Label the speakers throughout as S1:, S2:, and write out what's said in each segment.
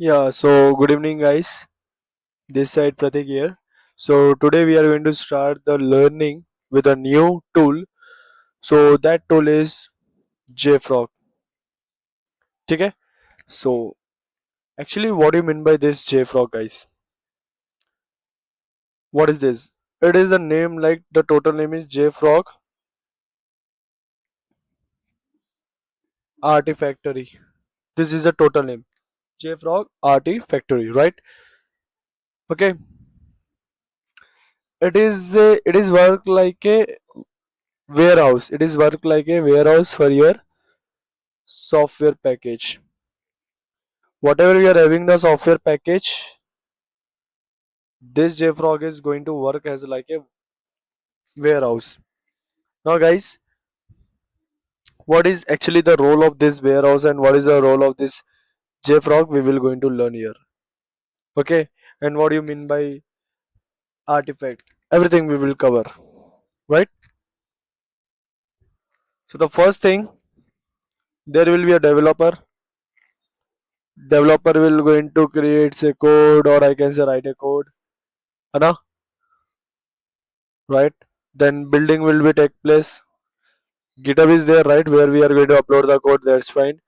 S1: Yeah, so good evening, guys. This side Pratik here. So today we are going to start the learning with a new tool. So that tool is Jfrog. Okay? So actually, what do you mean by this Jfrog, guys? What is this? It is a name like the total name is Jfrog Artifactory. This is the total name. Jfrog Artifactory, right? Okay. It is work like a warehouse. It is work like a warehouse for your software package. Whatever we are having the software package, this JFrog is going to work as like a warehouse. Now guys, what is actually the role of this warehouse and what is the role of this JFrog, we will going to learn here. Okay, and what do you mean by artifact? Everything we will cover, right? So the first thing, there will be a developer will going to create a code, or I can say write a code, Anna, right? Then building will be take place. GitHub is there, right, where we are going to upload the code. That's fine.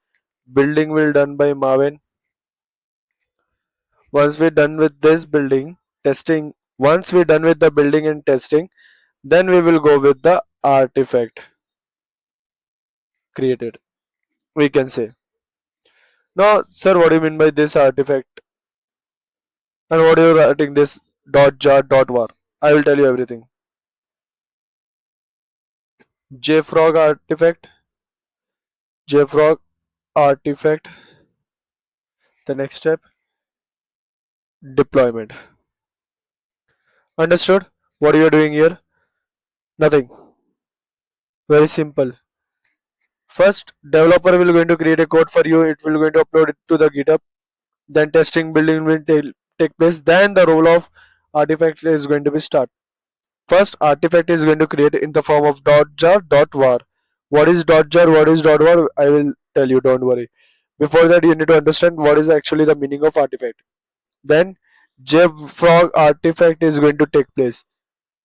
S1: Building will done by Marvin. Once we're done with this building testing, once we're done with the building and testing, then we will go with the artifact created, we can say. Now sir, what do you mean by this artifact, and what are you writing this .jar .var? I will tell you everything. Jfrog artifact, Jfrog artifact. The next step, deployment. Understood? What you are doing here? Nothing. Very simple. First, developer will going to create a code for you. It will going to upload it to the GitHub. Then testing building will take place. Then the role of artifact is going to be start. First, artifact is going to create in the form of .jar .var. What is .jar? What is .var? I will tell you. Don't worry. Before that, you need to understand what is actually the meaning of artifact. Then, Jfrog artifact is going to take place.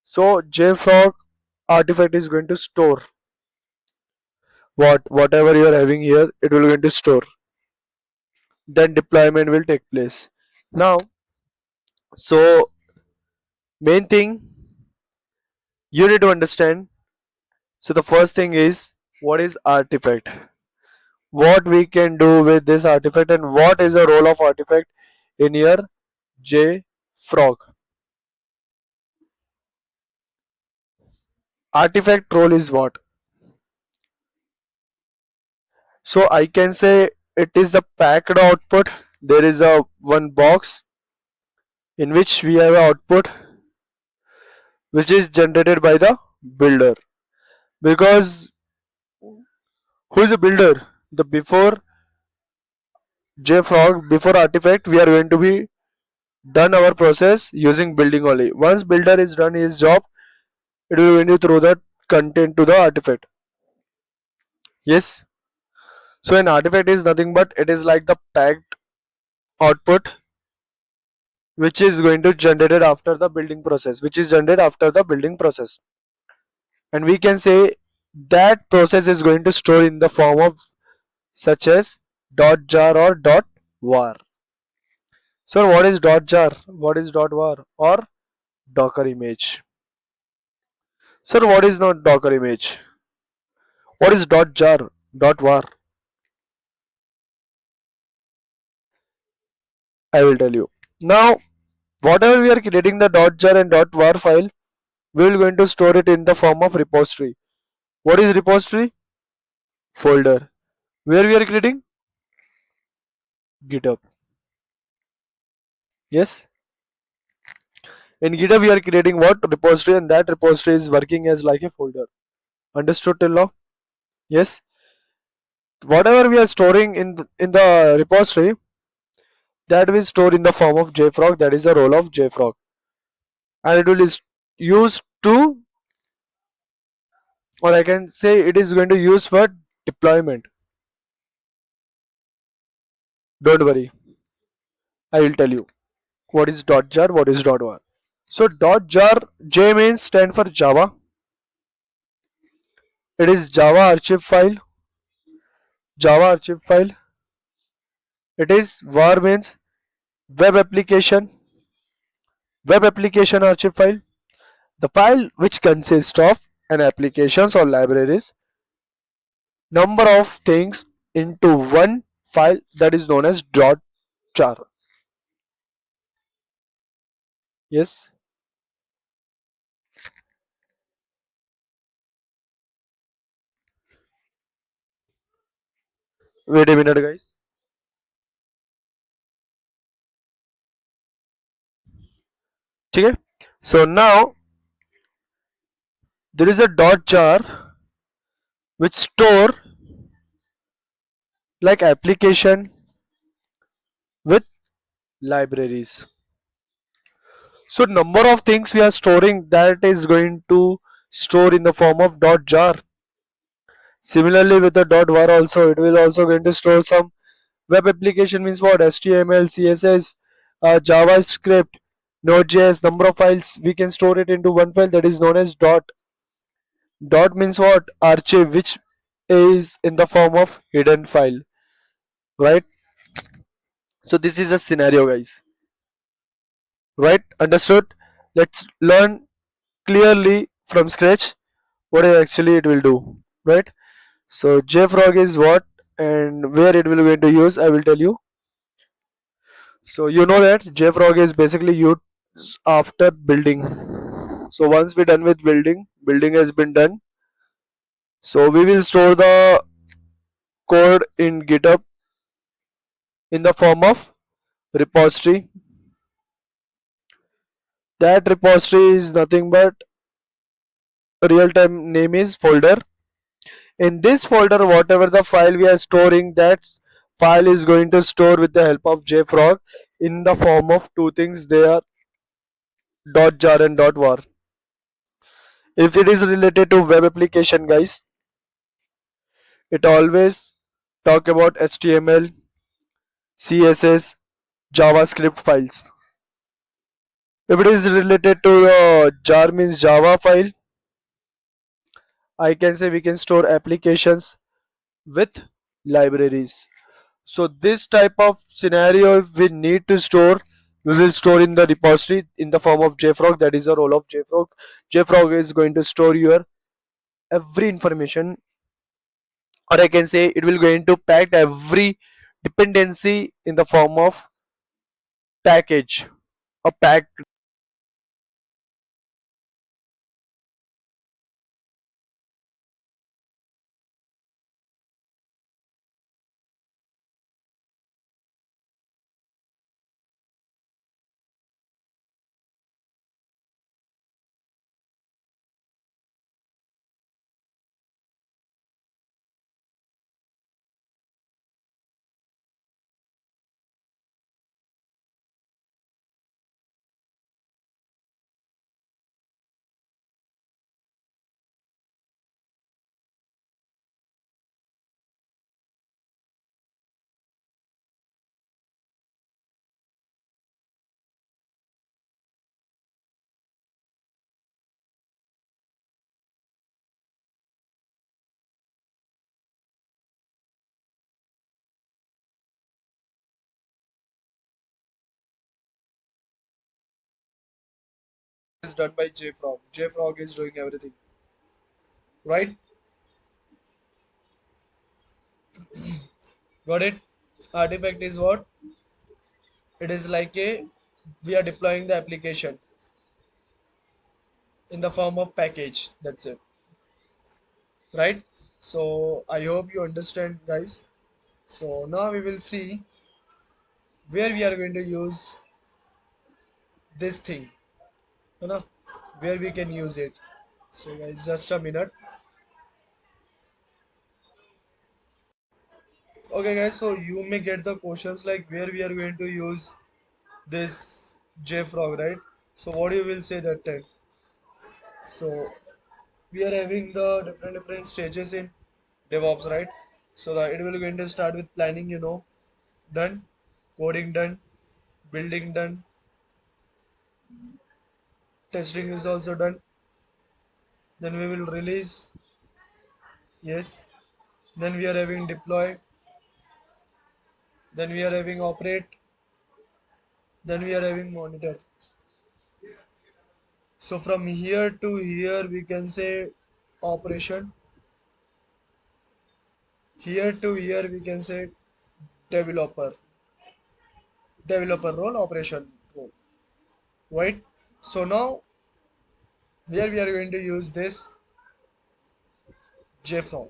S1: So, Jfrog artifact is going to store whatever you are having here. It will going to store. Then deployment will take place. Now, so main thing you need to understand. So the first thing is, what is artifact, what we can do with this artifact, and what is the role of artifact in your JFrog. Artifact role is what? So I can say it is the packed output. There is a one box in which we have an output which is generated by the builder. Because who is the builder? The before JFrog, before artifact, we are going to be done our process using building only. Once builder is done his job, it will going to throw that content to the artifact. Yes. So an artifact is nothing but it is like the packed output which is going to generated after the building process, which is generated after the building process. And we can say that process is going to store in the form of such as .jar or .var. So what is .jar? What is .var or Docker image? Sir, what is not Docker image? What is .jar? .var? I will tell you. Now, whatever we are creating the .jar and .var file, we will going to store it in the form of repository. What is repository? Folder. Where we are creating? GitHub. Yes. In GitHub we are creating what? Repository, and that repository is working as like a folder. Understood till now? Yes. Whatever we are storing in the repository, that will store in the form of JFrog. That is the role of JFrog, and it will is used to, or I can say it is going to use for deployment. Don't worry. I will tell you what is .jar, what is .var. So .jar, J means stand for Java. It is Java archive file. Java archive file. It is var means web application. Web application archive file. The file which consists of an applications or libraries number of things into one file, that is known as .jar. Yes. Wait a minute, guys. Okay. So now there is a .jar which store like application with libraries. So number of things we are storing, that is going to store in the form of .jar. Similarly with the .var also, it will also going to store some web application means what? HTML, CSS, JavaScript, Node.js, number of files we can store it into one file, that is known as dot. Dot means what? Archive, which is in the form of hidden file, right? So this is a scenario, guys. Right? Understood? Let's learn clearly from scratch what actually it will do. Right? So Jfrog is what and where it will going to use, I will tell you. So you know that Jfrog is basically used after building. So once we're done with building, building has been done. So we will store the code in GitHub in the form of repository. That repository is nothing but real time name is folder. In this folder, whatever the file we are storing, that file is going to store with the help of Jfrog in the form of two things. They are .jar and .var. If it is related to web application, guys, it always talk about HTML, CSS, JavaScript files. If it is related to jar means Java file, I can say we can store applications with libraries. So this type of scenario, if we need to store, we will store in the repository in the form of Jfrog. That is the role of Jfrog. Jfrog is going to store your every information, or I can say it will going to pack every dependency in the form of package. A pack is done by Jfrog. Jfrog is doing everything, right? Got it? Artifact is what? It is like a we are deploying the application in the form of package. That's it, right? So I hope you understand, guys. So now we will see where we are going to use this thing, you know, where we can use it. So guys, just a minute. Okay, guys. So you may get the questions like where we are going to use this JFrog, right? So what you will say that time? So we are having the different stages in DevOps, right? So that it will going to start with planning, done, coding done, building done, testing is also done. Then we will release. Yes. Then we are having deploy. Then we are having operate. Then we are having monitor. So from here to here we can say operation. Here to here we can say developer. Developer role, operation role. Right? So now where we are going to use this Jfrog.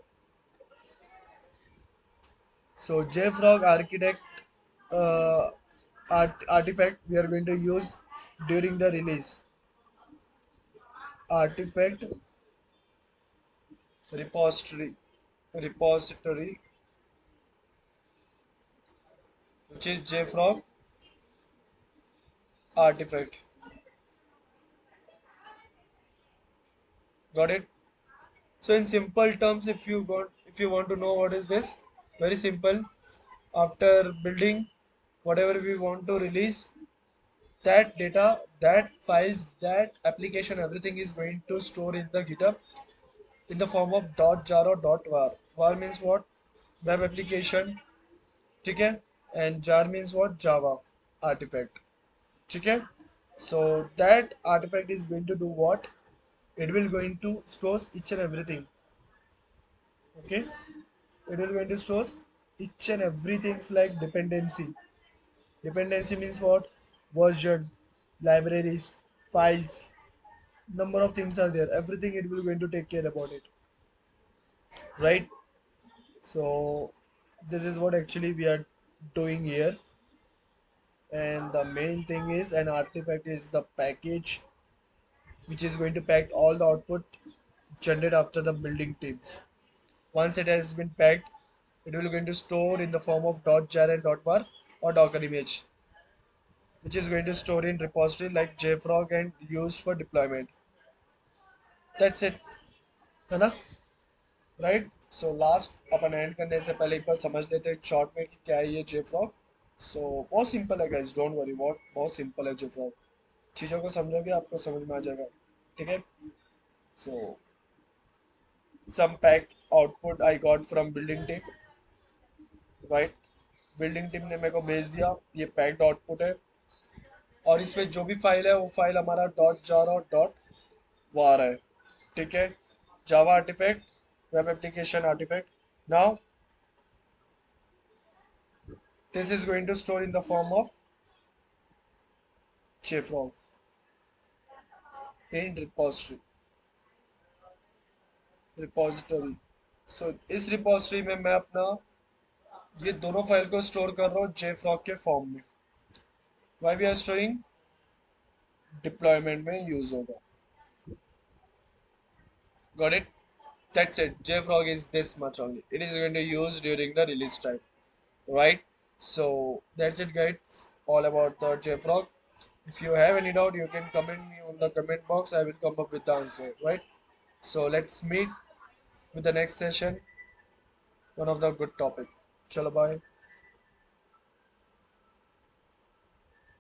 S1: So Jfrog architect uh, artifact we are going to use during the release. Artifact repository which is Jfrog artifact. Got it? So in simple terms, if you want to know what is this, very simple. After building whatever we want to release, that data, that files, that application, everything is going to store in the GitHub in the form of .jar or .var. Var means what? Web application, okay? And jar means what? Java artifact, okay? So that artifact is going to do what? It will going to store each and everything, okay? It will going to store each and everything's like dependency. Dependency means what? Version, libraries, files, number of things are there. Everything it will going to take care about it, right? So this is what actually we are doing here. And the main thing is an artifact is the package which is going to pack all the output generated after the building teams. Once it has been packed, it will going to store in the form of .jar and .var or Docker image, which is going to store in repository like Jfrog and used for deployment. That's it, है ना? Right? So last upon and करने से पहले एक बार समझ लेते हैं short में कि क्या है ये Jfrog. So बहुत सिंपल है guys, don't worry, बहुत सिंपल है Jfrog. चीज़ों को समझोगे आपको समझ में आ जाएगा, ठीक है? So some packed output I got from building team, right? Building team ने मेरे को भेज दिया, ये पैक्ड आउटपुट है और इसमें जो भी फाइल है वो फाइल हमारा डॉट जार और डॉट वार है, ठीक है? Java artifact, web application artifact. Now this is going to store in the form of JFrog in repository. So इस रिपोजिटरी में मैं अपना ये दोनों फाइल को स्टोर कर रहा हूँ JFrog के फॉर्म में. Why we are storing? Deployment में यूज होगा. Got it? That's it. JFrog is this much only. It is going to use during the release time, right? So that's it, guys. All about the JFrog. If you have any doubt, you can comment me on the comment box. I will come up with the answer, right? So let's meet with the next session. One of the good topic. Chalo, bye.